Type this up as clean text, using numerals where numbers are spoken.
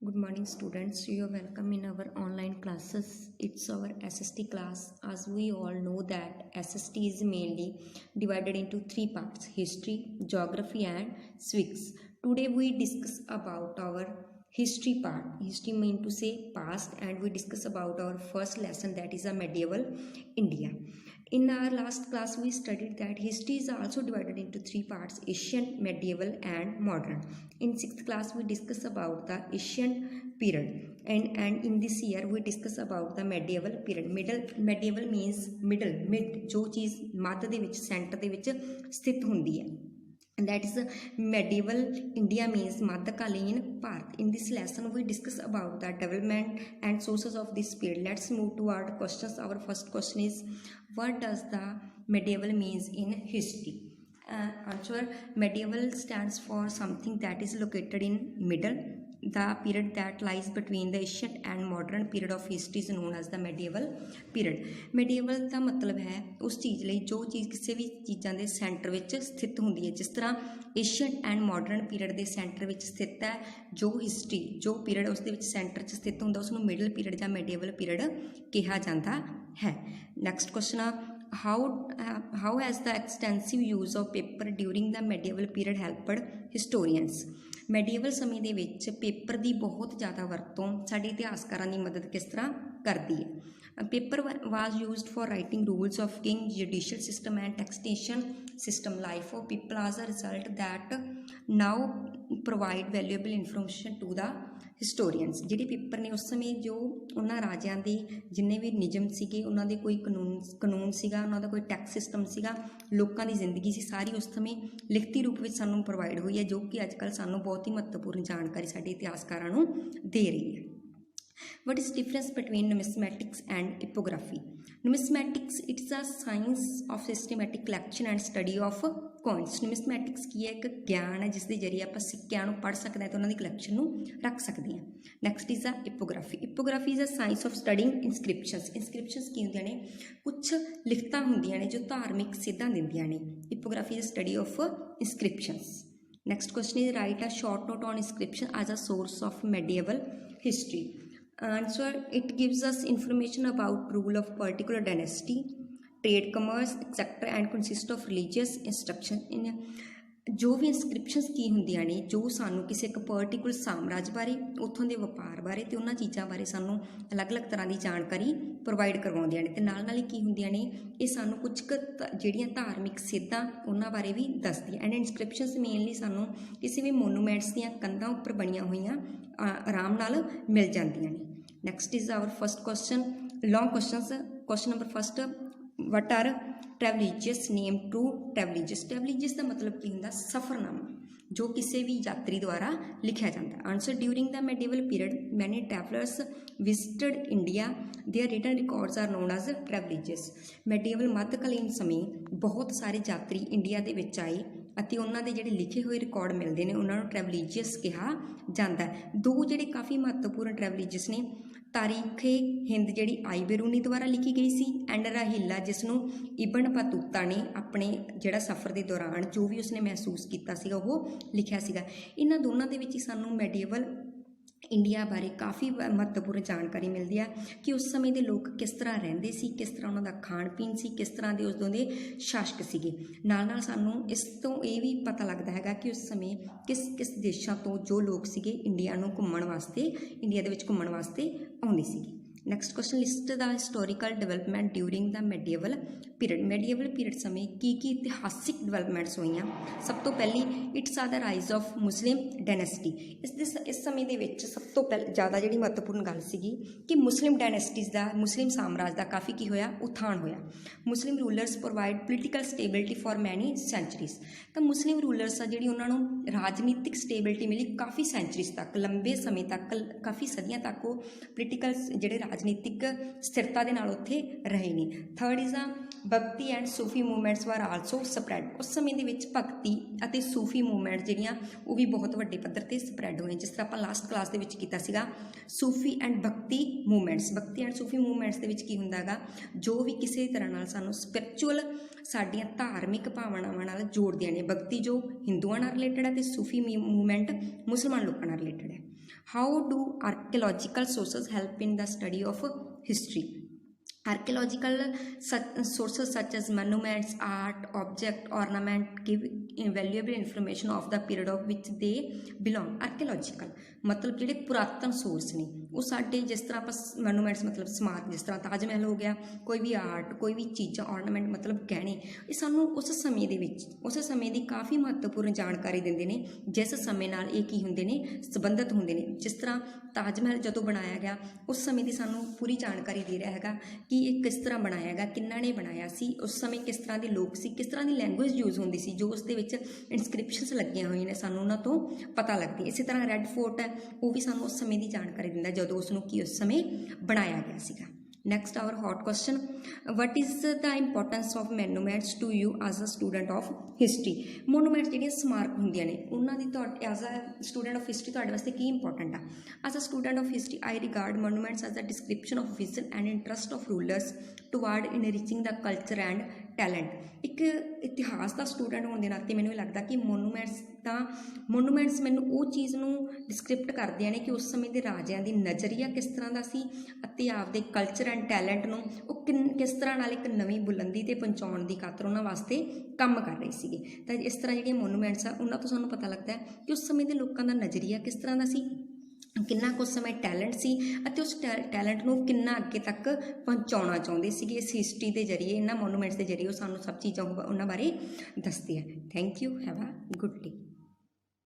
Good morning, students. You are welcome in our online classes. It's our SST class. As we all know that SST is mainly divided into three parts: history, geography, and civics. Today we discuss about our history part. History mean to say past, and we discuss about our first lesson, that is a medieval India. In our last class, we studied that history is also divided into three parts: ancient, medieval, and modern. In sixth class, we discuss about the ancient period, and in this year we discuss about the medieval period. Medieval means mid, जो चीज़ मध्य ਦੇ ਵਿੱਚ center ਦੇ ਵਿੱਚ ਸਥਿਤ ਹੁੰਦੀ ਹੈ, and that is medieval India means madhyakaleen Bharat. In this lesson we discuss about the development and sources of this period. Let's move toward questions. Our first question is, what does the medieval means in history? Answer: medieval stands for something that is located in middle. The period that lies between the ancient and modern period of history is known as the medieval period. Medieval ਦਾ ਮਤਲਬ ਹੈ ਉਸ ਚੀਜ਼ ਲਈ ਜੋ ਚੀਜ਼ ਕਿਸੇ ਵੀ ਚੀਜ਼ਾਂ ਦੇ ਸੈਂਟਰ ਵਿੱਚ ਸਥਿਤ ਹੁੰਦੀ ਹੈ। ਜਿਸ ਤਰ੍ਹਾਂ ਏਸ਼ੀਅਨ ਐਂਡ ਮਾਡਰਨ ਪੀਰੀਅਡ ਦੇ ਸੈਂਟਰ ਵਿੱਚ ਸਥਿਤ ਹੈ ਜੋ ਹਿਸਟਰੀ, ਜੋ ਪੀਰੀਅਡ ਉਸ ਦੇ ਵਿੱਚ ਸੈਂਟਰ 'ਚ ਸਥਿਤ ਹੁੰਦਾ ਉਸ ਨੂੰ ਮਿਡਲ ਪੀਰੀਅਡ ਜਾਂ medieval ਪੀਰੀਅਡ ਕਿਹਾ ਜਾਂਦਾ ਹੈ। ਨੈਕਸਟ ਕੁਐਸਚਨ ਆ, how has the extensive use of paper during the medieval period helped historians? ਮੈਡੀਏਵਲ ਸਮੇਂ ਦੇ ਵਿੱਚ ਪੇਪਰ ਦੀ ਬਹੁਤ ਜ਼ਿਆਦਾ ਵਰਤੋਂ ਸਾਡੇ ਇਤਿਹਾਸਕਾਰਾਂ ਦੀ ਮਦਦ ਕਿਸ ਤਰ੍ਹਾਂ ਕਰਦੀ ਹੈ। Paper was used for writing rules of king, judicial system and taxation system, life of people as a result that now provide valuable information to the historians. ਜਿਹੜੇ ਪੇਪਰ ਨੇ ਉਸ ਸਮੇਂ ਜੋ ਉਹਨਾਂ ਰਾਜਿਆਂ ਦੇ ਜਿੰਨੇ ਵੀ ਨਿਯਮ ਸੀਗੇ, ਉਹਨਾਂ ਦੇ ਕੋਈ ਕਾਨੂੰਨ ਸੀਗਾ, ਉਹਨਾਂ ਦਾ ਕੋਈ ਟੈਕਸ ਸਿਸਟਮ ਸੀਗਾ, ਲੋਕਾਂ ਦੀ ਜ਼ਿੰਦਗੀ ਸੀ, ਸਾਰੀ ਉਸ ਸਮੇਂ ਲਿਖਤੀ ਰੂਪ ਵਿੱਚ ਸਾਨੂੰ ਪ੍ਰੋਵਾਈਡ ਹੋਈ ਹੈ, ਜੋ ਕਿ ਅੱਜ ਕੱਲ੍ਹ ਸਾਨੂੰ ਬਹੁਤ ਹੀ ਮਹੱਤਵਪੂਰਨ ਜਾਣਕਾਰੀ ਸਾਡੇ ਇਤਿਹਾਸਕਾਰਾਂ ਨੂੰ ਦੇ ਰਹੀ ਹੈ। What is difference between numismatics and epigraphy? Numismatics, it is a science of systematic collection and study of coins. Numismatics ਕੀ ਹੈ? ਇੱਕ ਗਿਆਨ ਹੈ ਜਿਸ ਦੇ ਜ਼ਰੀਏ ਆਪਾਂ ਸਿੱਕਿਆਂ ਨੂੰ ਪੜ੍ਹ ਸਕਦੇ ਹਾਂ ਅਤੇ ਉਹਨਾਂ ਦੀ ਕਲੈਕਸ਼ਨ ਨੂੰ ਰੱਖ ਸਕਦੇ ਹਾਂ। ਨੈਕਸਟ ਇਜ਼ ਆ epigraphy. Epigraphy is a science of studying inscriptions. Inscriptions ਕੀ ਹੁੰਦੀਆਂ ਨੇ? ਕੁਛ ਲਿਖਤਾਂ ਹੁੰਦੀਆਂ ਨੇ ਜੋ ਧਾਰਮਿਕ ਸੇਧਾਂ ਦਿੰਦੀਆਂ ਨੇ। Epigraphy is a study of inscriptions. Next question is, write a short note on inscription as a source of medieval history. Answer: it gives us information about rule of particular dynasty, trade, commerce, etc. and consists of religious instruction. in ਜੋ ਵੀ ਇਨਸਕ੍ਰਿਪਸ਼ਨਸ ਕੀ ਹੁੰਦੀਆਂ ਨੇ, ਜੋ ਸਾਨੂੰ ਕਿਸੇ ਇੱਕ particular ਸਾਮਰਾਜ ਬਾਰੇ, ਉੱਥੋਂ ਦੇ ਵਪਾਰ ਬਾਰੇ ਅਤੇ ਉਹਨਾਂ ਚੀਜ਼ਾਂ ਬਾਰੇ ਸਾਨੂੰ ਅਲੱਗ-ਅਲੱਗ ਤਰ੍ਹਾਂ ਦੀ ਜਾਣਕਾਰੀ ਪ੍ਰੋਵਾਈਡ ਕਰਵਾਉਂਦੀਆਂ ਨੇ, ਅਤੇ ਨਾਲ ਹੀ ਕੀ ਹੁੰਦੀਆਂ ਨੇ, ਇਹ ਸਾਨੂੰ ਕੁਝ ਕੁ ਜਿਹੜੀਆਂ ਧਾਰਮਿਕ ਸੇਧਾਂ ਉਹਨਾਂ ਬਾਰੇ ਵੀ ਦੱਸਦੀਆਂ। ਐਂਡ ਇਨਸਕ੍ਰਿਪਸ਼ਨਸ ਮੇਨਲੀ ਸਾਨੂੰ ਕਿਸੇ ਵੀ ਮੋਨੂਮੈਂਟਸ ਦੀਆਂ ਕੰਧਾਂ ਉੱਪਰ ਬਣੀਆਂ ਹੋਈਆਂ ਆਰਾਮ ਨਾਲ ਮਿਲ ਜਾਂਦੀਆਂ ਨੇ। Next is our first question, long questions. Question number first, what are travelogues name two travelogues? Travelogues ਦਾ ਮਤਲਬ ਕੀ ਹੁੰਦਾ? ਸਫ਼ਰਨਾਮਾ, ਜੋ ਕਿਸੇ ਵੀ ਯਾਤਰੀ ਦੁਆਰਾ ਲਿਖਿਆ ਜਾਂਦਾ। Answer: during the medieval period many travellers visited India, their written records are known as travelogues. Medieval ਮੱਧਕਾਲੀਨ ਸਮੇਂ ਬਹੁਤ ਸਾਰੇ ਯਾਤਰੀ ਇੰਡੀਆ ਦੇ ਵਿੱਚ ਆਏ ਅਤੇ ਉਹਨਾਂ ਦੇ ਜਿਹੜੇ ਲਿਖੇ ਹੋਏ ਰਿਕਾਰਡ ਮਿਲਦੇ ਨੇ ਉਹਨਾਂ ਨੂੰ ਟਰੈਵਲੀਜੀਅਸ ਕਿਹਾ ਜਾਂਦਾ। ਦੋ ਜਿਹੜੇ ਕਾਫੀ ਮਹੱਤਵਪੂਰਨ ਟਰੈਵਲੀਜੀਅਸ ਨੇ, ਤਾਰੀਖੇ ਹਿੰਦ ਜਿਹੜੀ ਆਈਬੇਰੂਨੀ ਦੁਆਰਾ ਲਿਖੀ ਗਈ ਸੀ, ਐਂਡ ਰਾਹੀਲਾ ਜਿਸ ਨੂੰ ਇਬਨ ਬਤੂਤਾ ਨੇ ਆਪਣੇ ਜਿਹੜਾ ਸਫ਼ਰ ਦੇ ਦੌਰਾਨ ਜੋ ਵੀ ਉਸਨੇ ਮਹਿਸੂਸ ਕੀਤਾ ਸੀਗਾ ਉਹ ਲਿਖਿਆ ਸੀਗਾ। ਇਹਨਾਂ ਦੋਨਾਂ ਦੇ ਵਿੱਚ ਹੀ ਸਾਨੂੰ ਮੈਡੀਏਵਲ ਇੰਡੀਆ ਬਾਰੇ ਕਾਫੀ ਮਹੱਤਵਪੂਰਨ ਜਾਣਕਾਰੀ ਮਿਲਦੀ ਆ ਕਿ ਉਸ ਸਮੇਂ ਦੇ ਲੋਕ ਕਿਸ ਤਰ੍ਹਾਂ ਰਹਿੰਦੇ ਸੀ, ਕਿਸ ਤਰ੍ਹਾਂ ਉਹਨਾਂ ਦਾ ਖਾਣ ਪੀਣ ਸੀ, ਕਿਸ ਤਰ੍ਹਾਂ ਦੇ ਉਦੋਂ ਦੇ ਸ਼ਾਸਕ ਸੀਗੇ। ਨਾਲ ਸਾਨੂੰ ਇਸ ਤੋਂ ਇਹ ਵੀ ਪਤਾ ਲੱਗਦਾ ਹੈਗਾ ਕਿ ਉਸ ਸਮੇਂ ਕਿਸ ਦੇਸ਼ਾਂ ਤੋਂ ਜੋ ਲੋਕ ਸੀਗੇ ਇੰਡੀਆ ਨੂੰ ਘੁੰਮਣ ਵਾਸਤੇ, ਇੰਡੀਆ ਦੇ ਵਿੱਚ ਘੁੰਮਣ ਵਾਸਤੇ ਆਉਂਦੇ ਸੀਗੇ। ਨੈਕਸਟ ਕੁਐਸਚਨ, ਲਿਸਟ ਦਾ ਹਿਸਟੋਰੀਕਲ ਡਿਵੈਲਪਮੈਂਟ ਡਿਊਰਿੰਗ ਦਾ ਮੈਡੀਏਵਲ ਪੀਰੀਅਡ। ਮੈਡੀਏਵਲ ਪੀਰੀਅਡ ਸਮੇਂ ਕੀ ਇਤਿਹਾਸਿਕ ਡਿਵੈਲਪਮੈਂਟਸ ਹੋਈਆਂ? ਸਭ ਤੋਂ ਪਹਿਲੀ, ਇਟਸ ਆ ਦਾ ਰਾਈਜ਼ ਆਫ ਮੁਸਲਿਮ ਡਾਇਨੈਸਟੀ। ਇਸ ਸਮੇਂ ਦੇ ਵਿੱਚ ਸਭ ਤੋਂ ਜ਼ਿਆਦਾ ਜਿਹੜੀ ਮਹੱਤਵਪੂਰਨ ਗੱਲ ਸੀਗੀ ਕਿ ਮੁਸਲਿਮ ਡਾਇਨੈਸਟੀਜ਼ ਦਾ, ਮੁਸਲਿਮ ਸਾਮਰਾਜ ਦਾ ਕਾਫੀ ਕੀ ਹੋਇਆ? ਉਥਾਨ ਹੋਇਆ। Muslim rulers provide political stability for many centuries. ਤਾਂ ਮੁਸਲਿਮ ਰੂਲਰਸ ਆ ਜਿਹੜੀ ਉਹਨਾਂ ਨੂੰ ਰਾਜਨੀਤਿਕ ਸਟੇਬਿਲਿਟੀ ਮਿਲੀ ਕਾਫੀ ਸੈਂਚਰੀਜ਼ ਤੱਕ, ਲੰਬੇ ਸਮੇਂ ਤੱਕ, ਕਾਫੀ ਸਦੀਆਂ ਤੱਕ ਉਹ ਪੋਲੀਟੀਕਲ ਜਿਹੜੇ ਰਾਜਨੀਤਿਕ ਸਥਿਰਤਾ ਦੇ ਨਾਲ ਉੱਥੇ ਰਹੇ ਨੇ। Third is a Bhakti and Sufi movements were also spread. ਉਸ ਸਮੇਂ ਦੇ ਵਿੱਚ ਭਗਤੀ ਅਤੇ ਸੂਫੀ ਮੂਵਮੈਂਟ ਜਿਹੜੀਆਂ ਉਹ ਵੀ ਬਹੁਤ ਵੱਡੇ ਪੱਧਰ 'ਤੇ ਸਪਰੈਡ ਹੋਏ, ਜਿਸ ਤਰ੍ਹਾਂ ਆਪਾਂ ਲਾਸਟ ਕਲਾਸ ਦੇ ਵਿੱਚ ਕੀਤਾ ਸੀਗਾ ਸੂਫੀ ਐਂਡ ਭਗਤੀ ਮੂਵਮੈਂਟਸ। ਭਗਤੀ ਐਂਡ ਸੂਫੀ ਮੂਵਮੈਂਟਸ ਦੇ ਵਿੱਚ ਕੀ ਹੁੰਦਾ ਹੈਗਾ, ਜੋ ਵੀ ਕਿਸੇ ਤਰ੍ਹਾਂ ਨਾਲ ਸਾਨੂੰ ਸਪਿਰਿਚੁਅਲ ਸਾਡੀਆਂ ਧਾਰਮਿਕ ਭਾਵਨਾਵਾਂ ਨਾਲ ਜੋੜਦੀਆਂ ਨੇ। ਭਗਤੀ ਜੋ ਹਿੰਦੂਆਂ ਨਾਲ ਰਿਲੇਟਡ ਹੈ ਅਤੇ ਸੂਫੀ ਮੂਵਮੈਂਟ ਮੁਸਲਮਾਨ ਲੋਕਾਂ ਨਾਲ ਰਿਲੇਟਡ ਹੈ। How do archaeological sources help in the study of history? Archaeological sources such as monuments, art, object, ornament give invaluable information of the period of which they belong. Archaeological मतलब ਜਿਹੜੇ ਪੁਰਾਤਨ source ਨੇ ਉਹ ਸਾਡੇ ਜਿਸ ਤਰ੍ਹਾਂ ਆਪਾਂ ਮੋਨੂਮੈਂਟਸ ਮਤਲਬ ਸਮਾਰਕ ਜਿਸ ਤਰ੍ਹਾਂ ਤਾਜ ਮਹਿਲ ਹੋ ਗਿਆ, ਕੋਈ ਵੀ ਆਰਟ, ਕੋਈ ਵੀ ਚੀਜ਼ਾਂ ornament ਮਤਲਬ ਗਹਿਣੇ, ਇਹ ਸਾਨੂੰ ਉਸ ਸਮੇਂ ਦੇ ਵਿੱਚ ਉਸ ਸਮੇਂ ਦੀ ਕਾਫੀ ਮਹੱਤਵਪੂਰਨ ਜਾਣਕਾਰੀ ਦਿੰਦੇ ਨੇ ਜਿਸ ਸਮੇਂ ਨਾਲ ਇਹ ਕੀ ਹੁੰਦੇ ਨੇ ਸੰਬੰਧਿਤ ਹੁੰਦੇ ਨੇ। ਜਿਸ ਤਰ੍ਹਾਂ ਤਾਜ ਮਹਿਲ ਜਦੋਂ ਬਣਾਇਆ ਗਿਆ ਉਸ ਸਮੇਂ ਦੀ ਸਾਨੂੰ ਪੂਰੀ ਜਾਣਕਾਰੀ ਦੇ ਰਿਹਾ ਹੈਗਾ ਕਿ ਇਹ ਕਿਸ ਤਰ੍ਹਾਂ ਬਣਾਇਆ ਗਿਆ, ਕਿੰਨਾ ਨੇ ਬਣਾਇਆ ਸੀ, ਉਸ ਸਮੇਂ ਕਿਸ ਤਰ੍ਹਾਂ ਦੇ ਲੋਕ ਸੀ, ਕਿਸ ਤਰ੍ਹਾਂ ਦੀ ਲੈਂਗੁਏਜ ਯੂਜ਼ ਹੁੰਦੀ ਸੀ, ਜੋ ਉਸ ਦੇ ਵਿੱਚ ਇਨਸਕ੍ਰਿਪਸ਼ਨਸ ਲੱਗੀਆਂ ਹੋਈਆਂ ਨੇ ਸਾਨੂੰ ਉਹਨਾਂ ਤੋਂ ਪਤਾ ਲੱਗਦੀ। ਇਸੇ ਤਰ੍ਹਾਂ ਰੈੱਡ ਫੋਰਟ ਹੈ ਉਹ ਵੀ ਸਾਨੂੰ ਉਸ ਸਮੇਂ ਦੀ ਜਾਣਕਾਰੀ ਦਿੰਦਾ ਜਦੋਂ ਉਸ ਨੂੰ ਕੀ ਉਸ ਸਮੇਂ ਬਣਾਇਆ ਗਿਆ ਸੀਗਾ। Next our hot question, what is the importance of monuments to you as a student of history? Monuments ਜਿਹੜੀਆਂ ਸਮਾਰਕ ਹੁੰਦੀਆਂ ਨੇ ਉਹਨਾਂ ਦੀ ਤੁਹਾਡੇ as a student of history ਤੁਹਾਡੇ ਵਾਸਤੇ ਕੀ ਇੰਪੋਰਟੈਂਟ ਆ? As a student of history I regard monuments as a description of vision and interest of rulers toward enriching the culture and talent। ਇੱਕ ਇਤਿਹਾਸ ਦਾ ਸਟੂਡੈਂਟ ਹੋਣ ਦੇ ਨਾਤੇ ਮੈਨੂੰ ਇਹ ਲੱਗਦਾ ਕਿ ਮੋਨੂਮੈਂਟਸ ਮੈਨੂੰ ਉਹ ਚੀਜ਼ ਨੂੰ ਡਿਸਕ੍ਰਿਪਟ ਕਰਦੀਆਂ ਨੇ ਕਿ ਉਸ ਸਮੇਂ ਦੇ ਰਾਜਿਆਂ ਦੀ ਨਜ਼ਰੀਆ ਕਿਸ ਤਰ੍ਹਾਂ ਦਾ ਸੀ ਅਤੇ ਆਪਦੇ ਕਲਚਰ ਐਂਡ ਟੈਲੈਂਟ ਨੂੰ ਉਹ ਕਿਸ ਤਰ੍ਹਾਂ ਨਾਲ ਇੱਕ ਨਵੀਂ ਬੁਲੰਦੀ 'ਤੇ ਪਹੁੰਚਾਉਣ ਦੀ ਖਾਤਰ ਉਹਨਾਂ ਵਾਸਤੇ ਕੰਮ ਕਰ ਰਹੇ ਸੀਗੇ। ਤਾਂ ਇਸ ਤਰ੍ਹਾਂ ਜਿਹੜੀਆਂ ਮੋਨੂਮੈਂਟਸ ਆ ਉਹਨਾਂ ਤੋਂ ਸਾਨੂੰ ਪਤਾ ਲੱਗਦਾ ਹੈ ਕਿ ਉਸ ਸਮੇਂ ਦੇ ਲੋਕਾਂ ਦਾ ਨਜ਼ਰੀਆ ਕਿਸ ਤਰ੍ਹਾਂ ਦਾ ਸੀ, ਕਿੰਨਾ ਕੁ ਉਸ ਸਮੇਂ ਟੈਲੈਂਟ ਸੀ ਅਤੇ ਉਸ ਟੈਲੈਂਟ ਨੂੰ ਕਿੰਨਾ ਅੱਗੇ ਤੱਕ ਪਹੁੰਚਾਉਣਾ ਚਾਹੁੰਦੇ ਸੀਗੇ। ਇਸ ਹਿਸਟਰੀ ਦੇ ਜ਼ਰੀਏ ਇਹਨਾਂ ਮੋਨੂਮੈਂਟਸ ਦੇ ਜ਼ਰੀਏ ਉਹ ਸਾਨੂੰ ਸਭ ਚੀਜ਼ਾਂ ਉਹਨਾਂ ਬਾਰੇ ਦੱਸਦੇ ਆ। Thank you, have a good day.